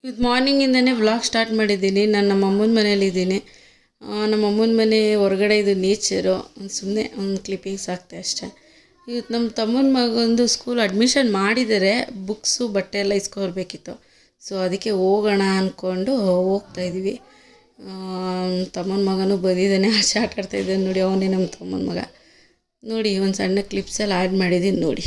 ಇವತ್ತು ಮಾರ್ನಿಂಗಿಂದನೇ vlog start ಮಾಡಿದ್ದೀನಿ. ನಾನು ನಮ್ಮ ಅಮ್ಮನ ಮನೇಲಿದ್ದೀನಿ. ನಮ್ಮ ಅಮ್ಮನ ಮನೆ ಹೊರಗಡೆ ಇದು ನೇಚರು. ಸುಮ್ಮನೆ ಒಂದು ಕ್ಲಿಪ್ಪಿಂಗ್ಸ್ ಹಾಕ್ತೆ ಅಷ್ಟೇ. ಇವತ್ತು ನಮ್ಮ ತಮ್ಮನ ಮಗಂದು ಸ್ಕೂಲ್ ಅಡ್ಮಿಷನ್ ಮಾಡಿದ್ದಾರೆ. ಬುಕ್ಸು ಬಟ್ಟೆ ಎಲ್ಲ ಇಸ್ಕೊಬರ್ಬೇಕಿತ್ತು. ಸೊ ಅದಕ್ಕೆ ಹೋಗೋಣ ಅಂದ್ಕೊಂಡು ಹೋಗ್ತಾಯಿದ್ವಿ. ತಮ್ಮನ ಮಗನೂ ಬಂದಿದ್ದಾನೆ, ಆಚೆ ಆಟ ಆಡ್ತಾಯಿದ್ದಾನೆ ನೋಡಿ. ಅವನೇ ನಮ್ಮ ತಮ್ಮನ ಮಗ ನೋಡಿ. ಒಂದು ಸಣ್ಣ ಕ್ಲಿಪ್ಸ್ ಎಲ್ಲ ಆ್ಯಡ್ ಮಾಡಿದ್ದೀನಿ ನೋಡಿ.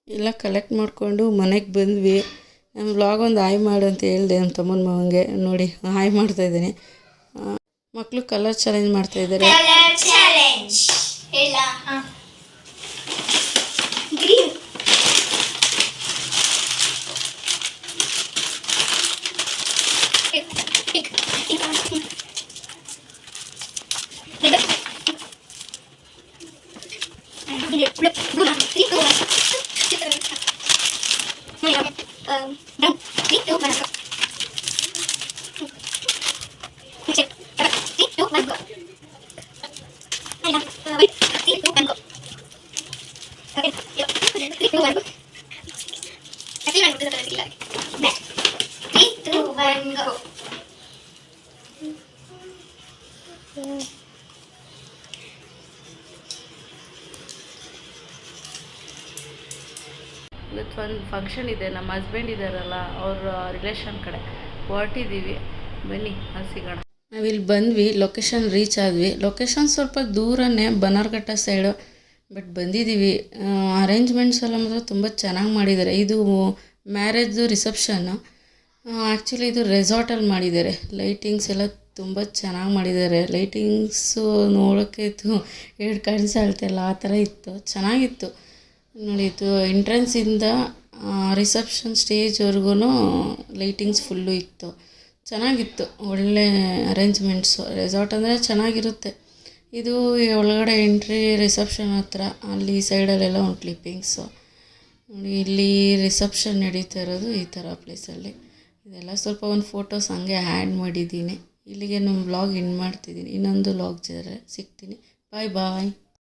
ಎಲ್ಲ ಕಲೆಕ್ಟ್ ಮಾಡಿಕೊಂಡು ಮನೆಗೆ ಬಂದ್ವಿ. ನಮ್ಮ ವ್ಲಾಗ್ ಒಂದು ಹಾಯ್ ಮಾಡು ಅಂತ ಹೇಳಿದೆ ನಮ್ಮ ತಮ್ಮನ ಮಗನಿಗೆ. ನೋಡಿ ಹಾಯ್ ಮಾಡ್ತಾಯಿದ್ದೀನಿ. ಮಕ್ಕಳು ಕಲರ್ ಚಾಲೆಂಜ್ ಮಾಡ್ತಾಯಿದ್ದಾರೆ. ಇವತ್ತು ಒಂದು ಫಂಕ್ಷನ್ ಇದೆ. ನಮ್ಮ ಹಸ್ಬೆಂಡ್ ಇದ್ದಾರಲ್ಲ, ಅವ್ರ ರಿಲೇಷನ್ ಕಡೆ ಹೊರಟಿದ್ದೀವಿ. ಬನ್ನಿ ಅಲ್ಲಿ ಸಿಗೋಣ. ನಾವಿಲ್ಲಿ ಬಂದ್ವಿ, ಲೊಕೇಶನ್ ರೀಚ್ ಆದ್ವಿ. ಲೊಕೇಶನ್ ಸ್ವಲ್ಪ ದೂರನೇ, ಬನ್ನರ್ಘಟ್ಟ ಸೈಡು. ಬಟ್ ಬಂದಿದ್ದೀವಿ. ಅರೇಂಜ್ಮೆಂಟ್ಸ್ ಎಲ್ಲ ಮಾತ್ರ ತುಂಬ ಚೆನ್ನಾಗಿ ಮಾಡಿದ್ದಾರೆ. ಇದು ಮ್ಯಾರೇಜ್ದು ರಿಸೆಪ್ಷನ್ನು. ಆ್ಯಕ್ಚುಲಿ ಇದು ರೆಸಾರ್ಟಲ್ಲಿ ಮಾಡಿದ್ದಾರೆ. ಲೈಟಿಂಗ್ಸ್ ಎಲ್ಲ ತುಂಬ ಚೆನ್ನಾಗಿ ಮಾಡಿದ್ದಾರೆ. ಲೈಟಿಂಗ್ಸು ನೋಡೋಕ್ಕೆ ಎರಡು ಕಣ್ಣು ಸಾಲ್ತಿಲ್ಲ, ಆ ಥರ ಇತ್ತು. ಚೆನ್ನಾಗಿತ್ತು ನೋಡಿ. ಇದು ಎಂಟ್ರೆನ್ಸಿಂದ ರಿಸೆಪ್ಷನ್ ಸ್ಟೇಜ್ವರೆಗೂ ಲೈಟಿಂಗ್ಸ್ ಫುಲ್ಲು ಇತ್ತು. ಚೆನ್ನಾಗಿತ್ತು, ಒಳ್ಳೆ ಅರೇಂಜ್ಮೆಂಟ್ಸು. ರೆಸಾರ್ಟ್ ಅಂದರೆ ಚೆನ್ನಾಗಿರುತ್ತೆ. ಇದು ಒಳಗಡೆ ಎಂಟ್ರಿ ರಿಸೆಪ್ಷನ್ ಹತ್ರ ಅಲ್ಲಿ ಸೈಡಲ್ಲೆಲ್ಲ ಒಂದು ಕ್ಲಿಪ್ಪಿಂಗ್ಸು ನೋಡಿ. ಇಲ್ಲಿ ರಿಸೆಪ್ಷನ್ ನಡೀತಾ ಇರೋದು ಈ ಥರ ಪ್ಲೇಸಲ್ಲಿ. ಇದೆಲ್ಲ ಸ್ವಲ್ಪ ಒಂದು ಫೋಟೋಸ್ ಹಂಗೆ ಆ್ಯಡ್ ಮಾಡಿದ್ದೀನಿ. ಇಲ್ಲಿಗೆ ನಮ್ಮ ವ್ಲಾಗ್ ಎಂಡ್ ಮಾಡ್ತಿದ್ದೀನಿ. ಇನ್ನೊಂದು ವ್ಲಾಗ್ ಜೊತೆ ಸಿಗ್ತೀನಿ. ಬಾಯ್ ಬಾಯ್.